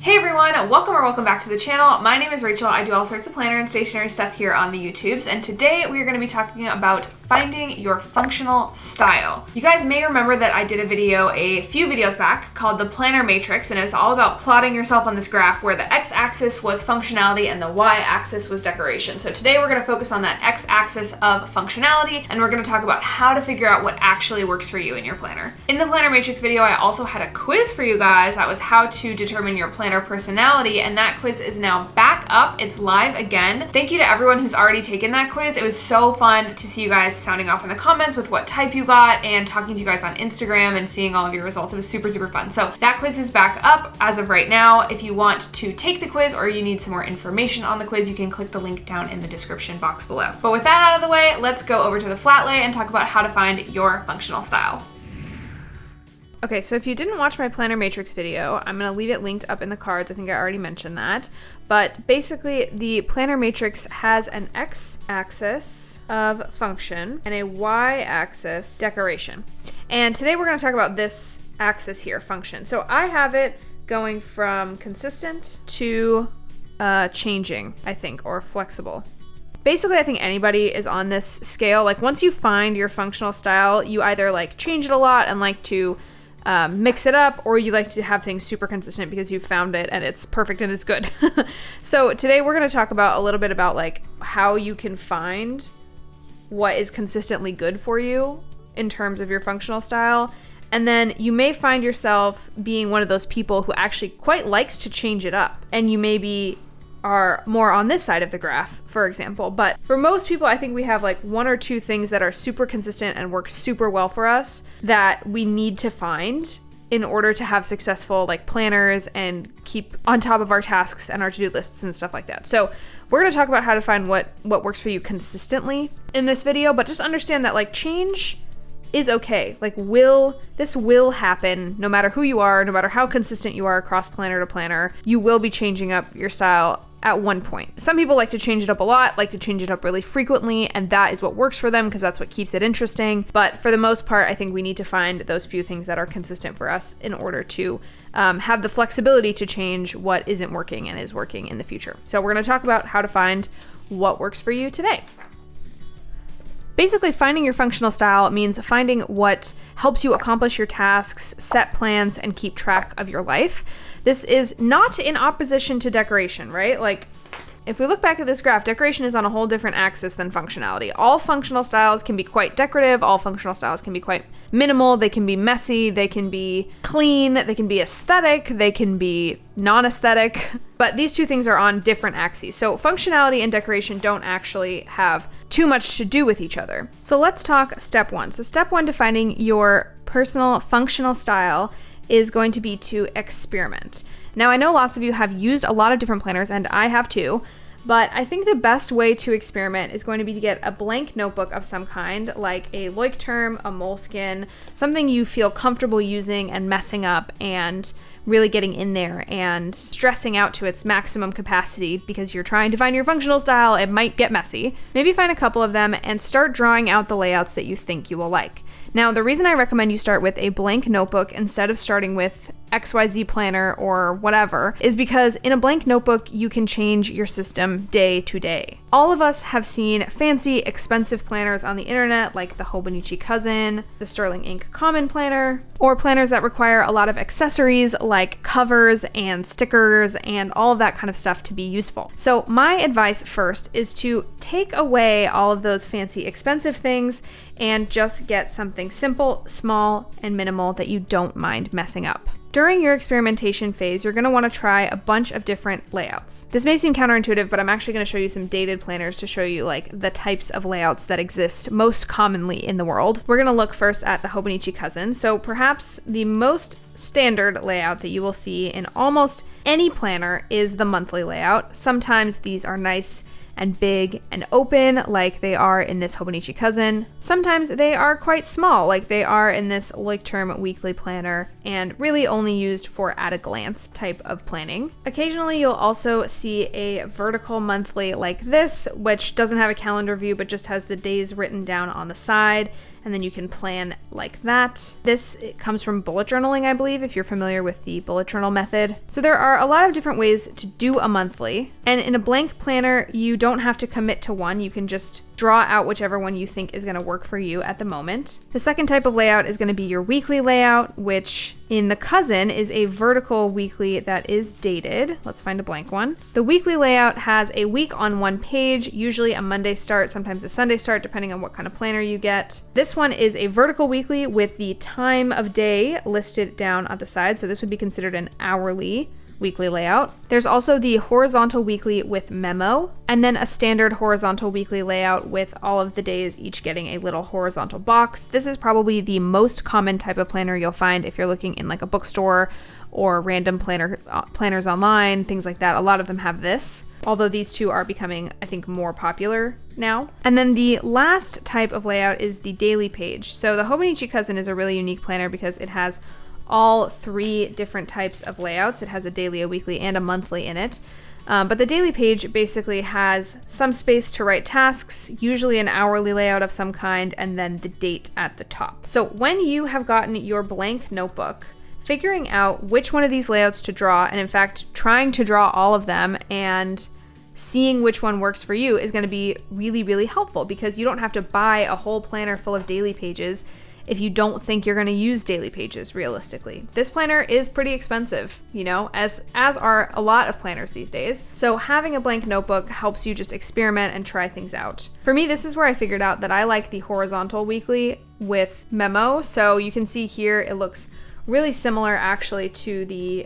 Hey everyone, welcome back to the channel. My name is Rachel. I do all sorts of planner and stationery stuff here on the YouTubes, and today we are going to be talking about finding your functional style. You guys may remember that I did a video a few videos back called the Planner Matrix, and it was all about plotting yourself on this graph where the x-axis was functionality and the y-axis was decoration. So today we're going to focus on that x-axis of functionality, and we're going to talk about how to figure out what actually works for you in your planner. In the Planner Matrix video, I also had a quiz for you guys. That was how to determine your planner personality, and that quiz is now back up. It's live again. Thank you to everyone who's already taken that quiz. It was so fun to see you guys sounding off in the comments with what type you got and talking to you guys on Instagram and seeing all of your results. It was super fun. So that quiz is back up as of right now. If you want to take the quiz or you need some more information on the quiz, you can click the link down in the description box below. But with that out of the way, let's go over to the flat lay and talk about how to find your functional style. Okay, so if you didn't watch my Planner Matrix video, I'm going to leave it linked up in the cards. I think I already mentioned that. But basically, the Planner Matrix has an x-axis of function and a y-axis decoration. And today we're going to talk about this axis here, function. So I have it going from consistent to changing, I think, or flexible. Basically, I think anybody is on this scale. Like, once you find your functional style, you either like change it a lot and like to mix it up, or you like to have things super consistent because you've found it and it's perfect and it's good. So today we're going to talk about a little bit about like how you can find what is consistently good for you in terms of your functional style. And then you may find yourself being one of those people who actually quite likes to change it up, and you maybe are more on this side of the graph, for example. But for most people, I think we have like one or two things that are super consistent and work super well for us that we need to find in order to have successful like planners and keep on top of our tasks and our to-do lists and stuff like that. So we're going to talk about how to find what works for you consistently in this video, but just understand that like change is okay. Like this will happen no matter who you are, no matter how consistent you are across planner to planner. You will be changing up your style at one point. Some people like to change it up a lot, like to change it up really frequently, and that is what works for them because that's what keeps it interesting. But for the most part, I think we need to find those few things that are consistent for us in order to have the flexibility to change what isn't working and is working in the future. So we're going to talk about how to find what works for you today. Basically, finding your functional style means finding what helps you accomplish your tasks, set plans, and keep track of your life. This is not in opposition to decoration, right? Like, if we look back at this graph, decoration is on a whole different axis than functionality. All functional styles can be quite decorative. All functional styles can be quite minimal. They can be messy. They can be clean. They can be aesthetic. They can be non-aesthetic. But these two things are on different axes. So functionality and decoration don't actually have too much to do with each other. So let's talk step one. So step one to finding your personal functional style is going to be to experiment. Now, I know lots of you have used a lot of different planners, and I have too, but I think the best way to experiment is going to be to get a blank notebook of some kind, like a Leuchtturm, a Moleskine, something you feel comfortable using and messing up and really getting in there and stressing out to its maximum capacity because you're trying to find your functional style. It might get messy. Maybe find a couple of them and start drawing out the layouts that you think you will like. Now, the reason I recommend you start with a blank notebook instead of starting with XYZ planner or whatever is because in a blank notebook, you can change your system day to day. All of us have seen fancy, expensive planners on the internet like the Hobonichi Cousin, the Sterling Ink Common Planner, or planners that require a lot of accessories like covers and stickers and all of that kind of stuff to be useful. So my advice first is to take away all of those fancy, expensive things and just get something simple, small, and minimal that you don't mind messing up. During your experimentation phase, you're going to want to try a bunch of different layouts. This may seem counterintuitive, but I'm actually going to show you some dated planners to show you like the types of layouts that exist most commonly in the world. We're going to look first at the Hobonichi Cousin. So perhaps the most standard layout that you will see in almost any planner is the monthly layout. Sometimes these are nice and big and open like they are in this Hobonichi Cousin. Sometimes they are quite small like they are in this Leuchtturm weekly planner and really only used for at a glance type of planning. Occasionally you'll also see a vertical monthly like this, which doesn't have a calendar view but just has the days written down on the side and then you can plan like that. This comes from bullet journaling, I believe, if you're familiar with the bullet journal method. So there are a lot of different ways to do a monthly, and in a blank planner, you don't have to commit to one. You can just draw out whichever one you think is going to work for you at the moment. The second type of layout is going to be your weekly layout, which in the Cousin is a vertical weekly that is dated. Let's find a blank one. The weekly layout has a week on one page, usually a Monday start, sometimes a Sunday start, depending on what kind of planner you get. This one is a vertical weekly with the time of day listed down on the side, so this would be considered an hourly weekly layout. There's also the horizontal weekly with memo, and then a standard horizontal weekly layout with all of the days each getting a little horizontal box. This is probably the most common type of planner you'll find if you're looking in like a bookstore or random planners online, things like that. A lot of them have this, although these two are becoming, I think, more popular now. And then the last type of layout is the daily page. So the Hobonichi Cousin is a really unique planner because it has all three different types of layouts. It has a daily, a weekly, and a monthly in it. But the daily page basically has some space to write tasks, usually an hourly layout of some kind, and then the date at the top. So when you have gotten your blank notebook, figuring out which one of these layouts to draw, and in fact, trying to draw all of them and seeing which one works for you is going to be really, really helpful, because you don't have to buy a whole planner full of daily pages if you don't think you're going to use daily pages realistically. This planner is pretty expensive, you know, as are a lot of planners these days. So having a blank notebook helps you just experiment and try things out. For me, this is where I figured out that I like the horizontal weekly with memo. So you can see here, it looks really similar actually to the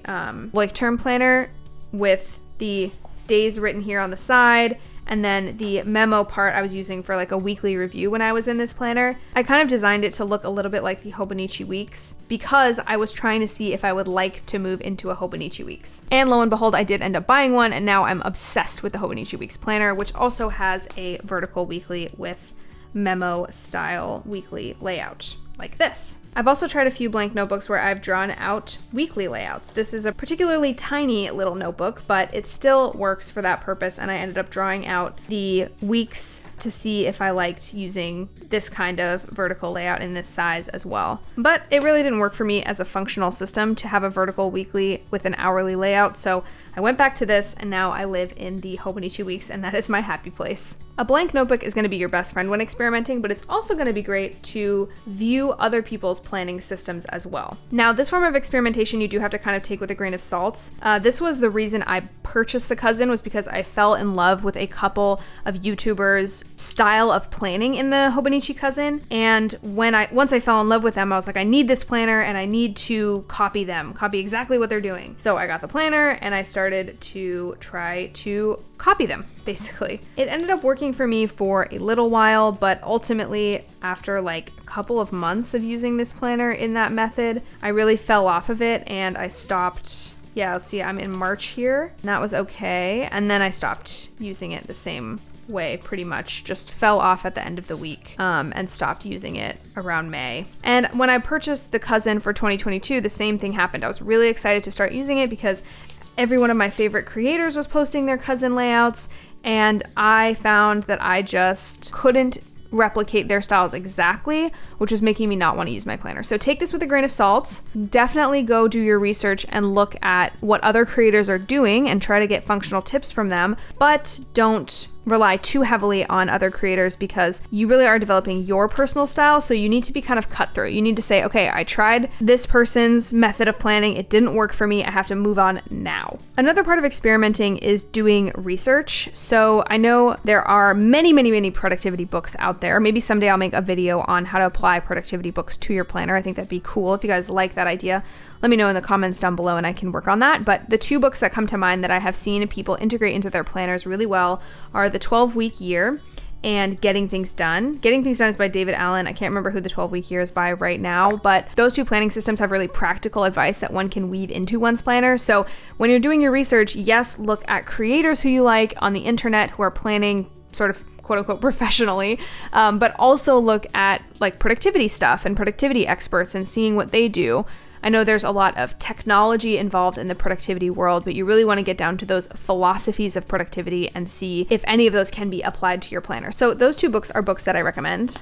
like term planner with the days written here on the side, and then the memo part I was using for like a weekly review when I was in this planner. I kind of designed it to look a little bit like the Hobonichi Weeks because I was trying to see if I would like to move into a Hobonichi Weeks. And lo and behold, I did end up buying one, and now I'm obsessed with the Hobonichi Weeks planner, which also has a vertical weekly with memo style weekly layout like this. I've also tried a few blank notebooks where I've drawn out weekly layouts. This is a particularly tiny little notebook, but it still works for that purpose, and I ended up drawing out the weeks to see if I liked using this kind of vertical layout in this size as well. But it really didn't work for me as a functional system to have a vertical weekly with an hourly layout, so I went back to this, and now I live in the Hobonichi Weeks, and that is my happy place. A blank notebook is going to be your best friend when experimenting, but it's also going to be great to view other people's planning systems as well. Now, this form of experimentation you do have to kind of take with a grain of salt. This was the reason I purchased the Cousin, was because I fell in love with a couple of YouTubers' style of planning in the Hobonichi Cousin, and once I fell in love with them, I was like, I need this planner and I need to copy exactly what they're doing. So I got the planner and I started to try to copy them, basically. It ended up working for me for a little while, but ultimately, after like a couple of months of using this planner in that method, I really fell off of it and I stopped. Yeah, let's see, I'm in March here, and that was okay. And then I stopped using it the same way, pretty much just fell off at the end of the week and stopped using it around May. And when I purchased the Cousin for 2022, the same thing happened. I was really excited to start using it because every one of my favorite creators was posting their Cousin layouts, and I found that I just couldn't replicate their styles exactly, which was making me not want to use my planner. So take this with a grain of salt. Definitely go do your research and look at what other creators are doing and try to get functional tips from them, but don't rely too heavily on other creators because you really are developing your personal style. So you need to be kind of cutthroat. You need to say, okay, I tried this person's method of planning. It didn't work for me. I have to move on now. Another part of experimenting is doing research. So I know there are many, many, many productivity books out there. Maybe someday I'll make a video on how to apply productivity books to your planner. I think that'd be cool. If you guys like that idea, let me know in the comments down below and I can work on that. But the two books that come to mind that I have seen people integrate into their planners really well are The 12-Week Year and Getting Things Done. Getting Things Done is by David Allen. I can't remember who The 12-Week Year is by right now, but those two planning systems have really practical advice that one can weave into one's planner. So when you're doing your research, yes, look at creators who you like on the internet who are planning sort of quote unquote professionally, but also look at like productivity stuff and productivity experts and seeing what they do. I know there's a lot of technology involved in the productivity world, but you really want to get down to those philosophies of productivity and see if any of those can be applied to your planner. So those two books are books that I recommend.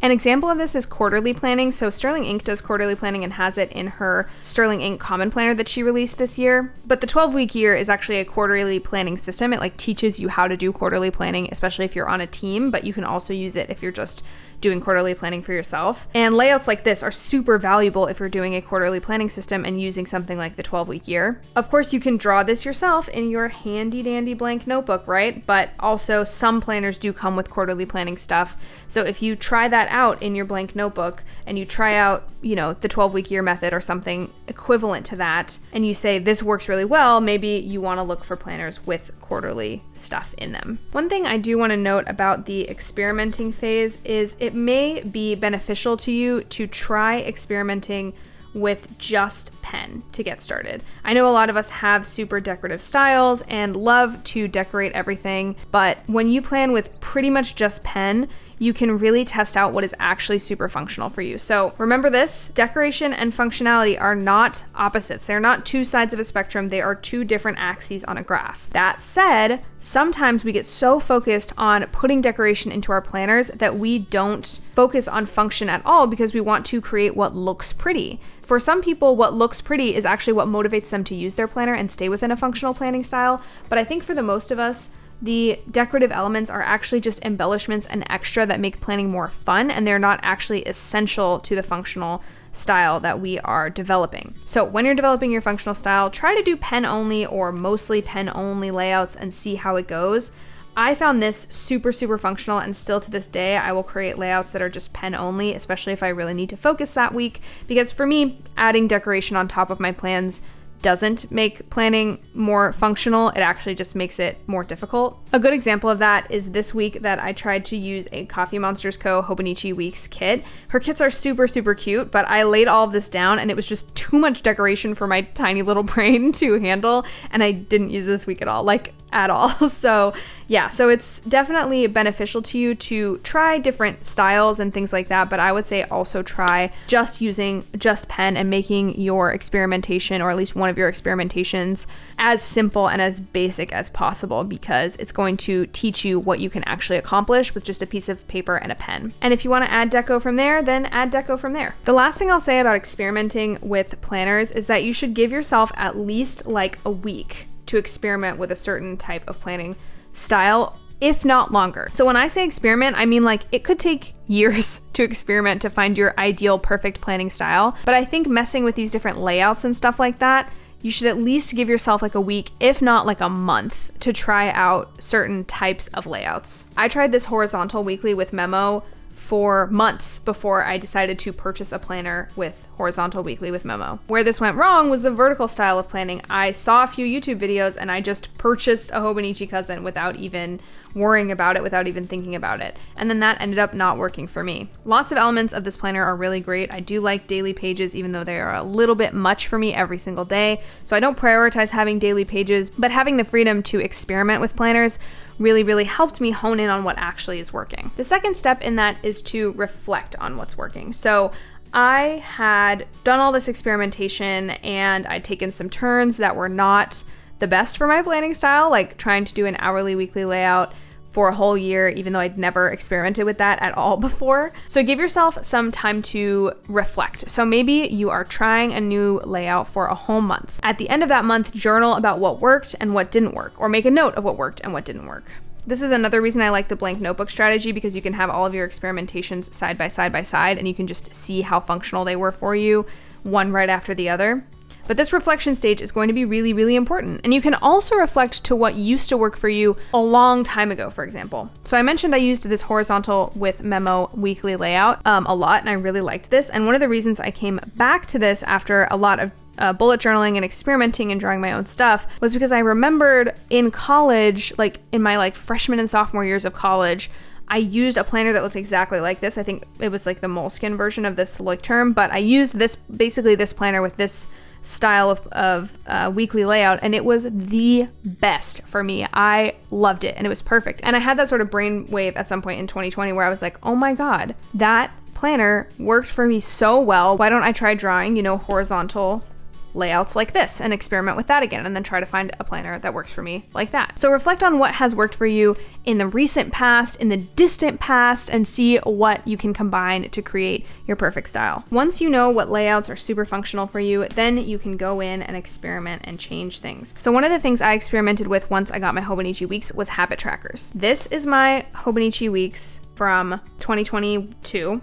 An example of this is quarterly planning. So Sterling Ink does quarterly planning and has it in her Sterling Ink Common Planner that she released this year. But the 12-week year is actually a quarterly planning system. It like teaches you how to do quarterly planning, especially if you're on a team, but you can also use it if you're just doing quarterly planning for yourself. And layouts like this are super valuable if you're doing a quarterly planning system and using something like the 12-week year. Of course, you can draw this yourself in your handy dandy blank notebook, right? But also some planners do come with quarterly planning stuff. So if you try that out in your blank notebook and you try out, the 12-week year method or something equivalent to that, and you say this works really well, maybe you want to look for planners with quarterly stuff in them. One thing I do want to note about the experimenting phase is it may be beneficial to you to try experimenting with just pen to get started. I know a lot of us have super decorative styles and love to decorate everything, but when you plan with pretty much just pen, you can really test out what is actually super functional for you. So remember this, decoration and functionality are not opposites. They're not two sides of a spectrum. They are two different axes on a graph. That said, sometimes we get so focused on putting decoration into our planners that we don't focus on function at all because we want to create what looks pretty. For some people, what looks pretty is actually what motivates them to use their planner and stay within a functional planning style. But I think for the most of us, the decorative elements are actually just embellishments and extra that make planning more fun, and they're not actually essential to the functional style that we are developing. So when you're developing your functional style, try to do pen only or mostly pen only layouts and see how it goes. I found this super, super functional, and still to this day, I will create layouts that are just pen only, especially if I really need to focus that week, because for me, adding decoration on top of my plans doesn't make planning more functional. It actually just makes it more difficult. A good example of that is this week that I tried to use a Coffee Monsters Co. Hobonichi Weeks kit. Her kits are super, super cute, but I laid all of this down and it was just too much decoration for my tiny little brain to handle, and I didn't use this week at all. At all. So yeah, so it's definitely beneficial to you to try different styles and things like that, but I would say also try just using just pen and making your experimentation, or at least one of your experimentations, as simple and as basic as possible, because it's going to teach you what you can actually accomplish with just a piece of paper and a pen. And if you want to add deco from there, then add deco from there. The last thing I'll say about experimenting with planners is that you should give yourself at least like a week to experiment with a certain type of planning style, if not longer. So when I say experiment, I mean like it could take years to experiment to find your ideal perfect planning style. But I think messing with these different layouts and stuff like that, you should at least give yourself like a week, if not like a month, to try out certain types of layouts. I tried this horizontal weekly with Memo for months before I decided to purchase a planner with horizontal weekly with Memo. Where this went wrong was the vertical style of planning. I saw a few YouTube videos and I just purchased a Hobonichi Cousin without even worrying about it, without even thinking about it. And then that ended up not working for me. Lots of elements of this planner are really great. I do like daily pages, even though they are a little bit much for me every single day. So I don't prioritize having daily pages, but having the freedom to experiment with planners really, really helped me hone in on what actually is working. The second step in that is to reflect on what's working. So I had done all this experimentation and I'd taken some turns that were not the best for my planning style, like trying to do an hourly weekly layout for a whole year, even though I'd never experimented with that at all before. So give yourself some time to reflect. So maybe you are trying a new layout for a whole month. At the end of that month, journal about what worked and what didn't work, or make a note of what worked and what didn't work. This is another reason I like the blank notebook strategy, because you can have all of your experimentations side by side, and you can just see how functional they were for you, one right after the other. But this reflection stage is going to be really, really important. And you can also reflect to what used to work for you a long time ago, for example. So I mentioned I used this horizontal with Memo weekly layout a lot, and I really liked this. And one of the reasons I came back to this after a lot of bullet journaling and experimenting and drawing my own stuff was because I remembered in college, like in my freshman and sophomore years of college, I used a planner that looked exactly like this. I think it was like the Moleskine version of this term, but I used this planner with this style of weekly layout, and it was the best for me. I loved it and it was perfect. And I had that sort of brainwave at some point in 2020 where I was like, oh my God, that planner worked for me so well. Why don't I try drawing, horizontal layouts like this and experiment with that again, and then try to find a planner that works for me like that. So reflect on what has worked for you in the recent past, in the distant past, and see what you can combine to create your perfect style. Once you know what layouts are super functional for you, then you can go in and experiment and change things. So one of the things I experimented with once I got my Hobonichi weeks was habit trackers. This is my Hobonichi weeks from 2022.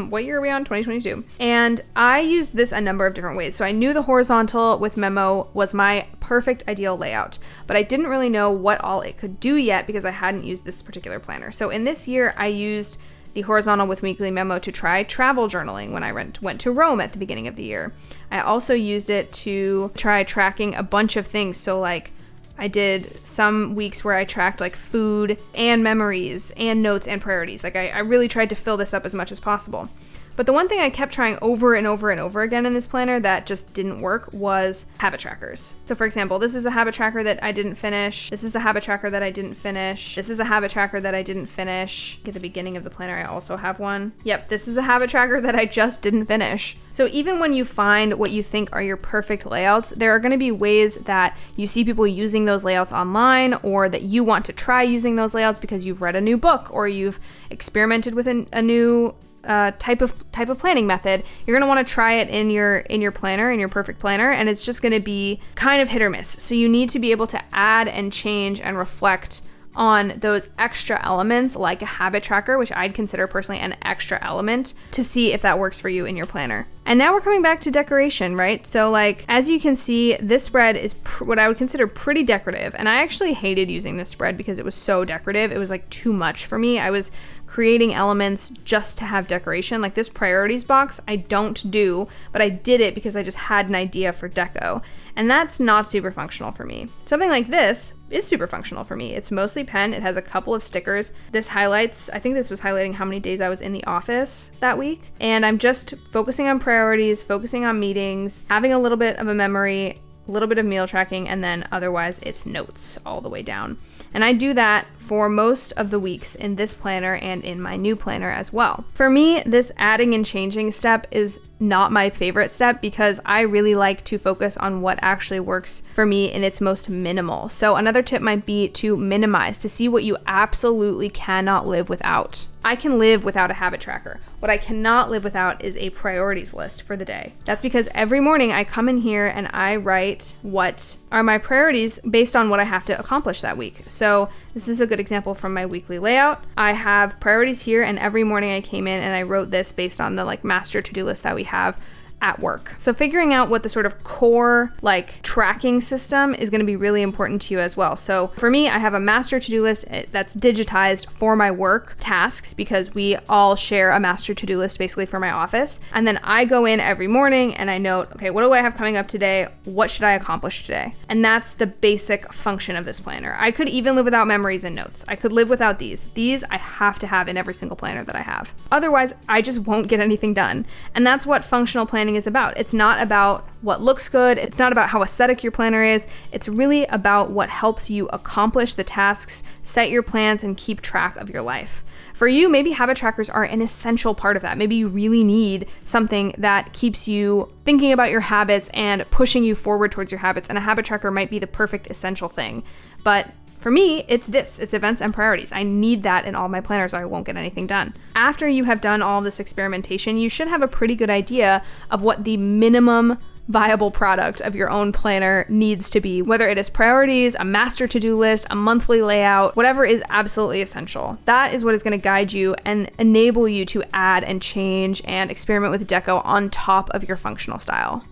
What year are we on? 2022. And I used this a number of different ways. So I knew the horizontal with memo was my perfect ideal layout, but I didn't really know what all it could do yet because I hadn't used this particular planner. So in this year, I used the horizontal with weekly memo to try travel journaling when I went to Rome at the beginning of the year. I also used it to try tracking a bunch of things. So like I did some weeks where I tracked like food and memories and notes and priorities. Like I really tried to fill this up as much as possible. But the one thing I kept trying over and over and over again in this planner that just didn't work was habit trackers. So for example, this is a habit tracker that I didn't finish. This is a habit tracker that I didn't finish. This is a habit tracker that I didn't finish. At the beginning of the planner, I also have one. Yep, this is a habit tracker that I just didn't finish. So even when you find what you think are your perfect layouts, there are going to be ways that you see people using those layouts online, or that you want to try using those layouts because you've read a new book or you've experimented with a new type of planning method. You're going to want to try it in your planner, in your perfect planner, and it's just going to be kind of hit or miss. So you need to be able to add and change and reflect on those extra elements, like a habit tracker, which I'd consider personally an extra element, to see if that works for you in your planner. And now we're coming back to decoration, right? So like, as you can see, this spread is what I would consider pretty decorative. And I actually hated using this spread because it was so decorative. It was like too much for me. I was creating elements just to have decoration. Like this priorities box, I don't do, but I did it because I just had an idea for deco. And that's not super functional for me. Something like this is super functional for me. It's mostly pen. It has a couple of stickers. This highlights, I think this was highlighting how many days I was in the office that week. And I'm just focusing on priorities, focusing on meetings, having a little bit of a memory, a little bit of meal tracking, and then otherwise it's notes all the way down. And I do that for most of the weeks in this planner and in my new planner as well. For me, this adding and changing step is not my favorite step because I really like to focus on what actually works for me in its most minimal. So another tip might be to minimize, to see what you absolutely cannot live without. I can live without a habit tracker. What I cannot live without is a priorities list for the day. That's because every morning I come in here and I write what are my priorities based on what I have to accomplish that week. So this is a good example from my weekly layout. I have priorities here, and every morning I came in and I wrote this based on the like master to-do list that we have at work. So figuring out what the sort of core like tracking system is going to be really important to you as well. So for me, I have a master to-do list that's digitized for my work tasks because we all share a master to-do list basically for my office. And then I go in every morning and I note, okay, what do I have coming up today? What should I accomplish today? And that's the basic function of this planner. I could even live without memories and notes. I could live without these. These I have to have in every single planner that I have. Otherwise, I just won't get anything done. And that's what functional planning is about. It's not about what looks good. It's not about how aesthetic your planner is. It's really about what helps you accomplish the tasks, set your plans, and keep track of your life. For you, maybe habit trackers are an essential part of that. Maybe you really need something that keeps you thinking about your habits and pushing you forward towards your habits, and a habit tracker might be the perfect essential thing. But for me, it's events and priorities. I need that in all my planners or I won't get anything done. After you have done all this experimentation, you should have a pretty good idea of what the minimum viable product of your own planner needs to be, whether it is priorities, a master to-do list, a monthly layout, whatever is absolutely essential. That is what is going to guide you and enable you to add and change and experiment with deco on top of your functional style.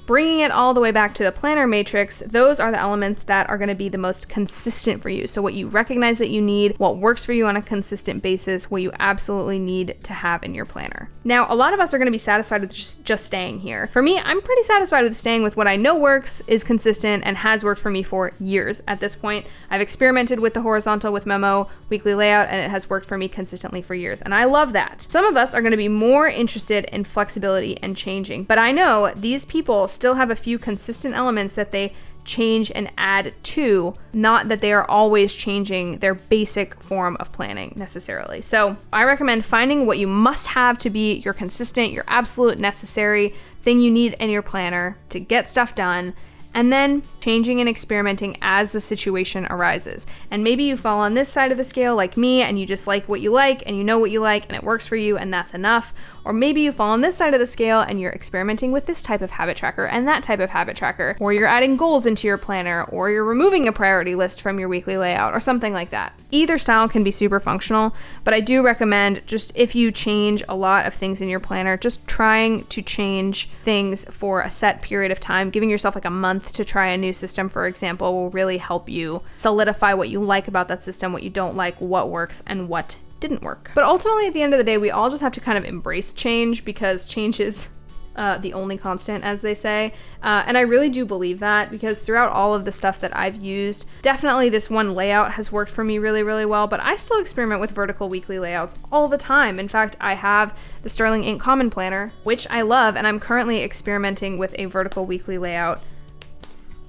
Bringing it all the way back to the planner matrix, those are the elements that are going to be the most consistent for you. So what you recognize that you need, what works for you on a consistent basis, what you absolutely need to have in your planner. Now, a lot of us are going to be satisfied with just staying here. For me, I'm pretty satisfied with staying with what I know works, is consistent, and has worked for me for years. At this point, I've experimented with the horizontal with memo, weekly layout, and it has worked for me consistently for years. And I love that. Some of us are going to be more interested in flexibility and changing, but I know these people still have a few consistent elements that they change and add to, not that they are always changing their basic form of planning necessarily. So I recommend finding what you must have to be your consistent, your absolute necessary thing you need in your planner to get stuff done, and then changing and experimenting as the situation arises. And maybe you fall on this side of the scale like me, and you just like what you like, and you know what you like, and it works for you, and that's enough. Or maybe you fall on this side of the scale and you're experimenting with this type of habit tracker and that type of habit tracker, or you're adding goals into your planner, or you're removing a priority list from your weekly layout, or something like that. Either style can be super functional, but I do recommend, just if you change a lot of things in your planner, just trying to change things for a set period of time. Giving yourself like a month to try a new system, for example, will really help you solidify what you like about that system, what you don't like, what works, and what didn't work. But ultimately, at the end of the day, we all just have to kind of embrace change, because change is the only constant, as they say. And I really do believe that, because throughout all of the stuff that I've used, definitely this one layout has worked for me really, really well, but I still experiment with vertical weekly layouts all the time. In fact, I have the Sterling Ink Common Planner, which I love, and I'm currently experimenting with a vertical weekly layout,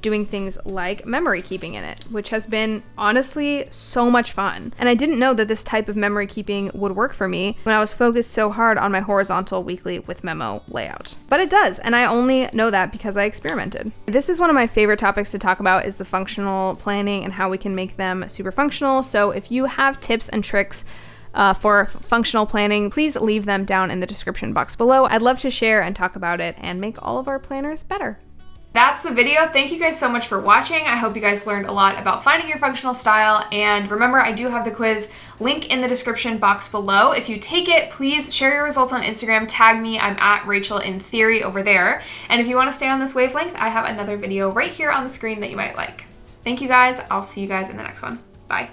doing things like memory keeping in it, which has been honestly so much fun. And I didn't know that this type of memory keeping would work for me when I was focused so hard on my horizontal weekly with memo layout. But it does, and I only know that because I experimented. This is one of my favorite topics to talk about, is the functional planning and how we can make them super functional. So if you have tips and tricks for functional planning, please leave them down in the description box below. I'd love to share and talk about it and make all of our planners better. That's the video. Thank you guys so much for watching. I hope you guys learned a lot about finding your functional style. And remember, I do have the quiz link in the description box below. If you take it, please share your results on Instagram. Tag me. I'm at Rachelle in Theory over there. And if you want to stay on this wavelength, I have another video right here on the screen that you might like. Thank you guys. I'll see you guys in the next one. Bye.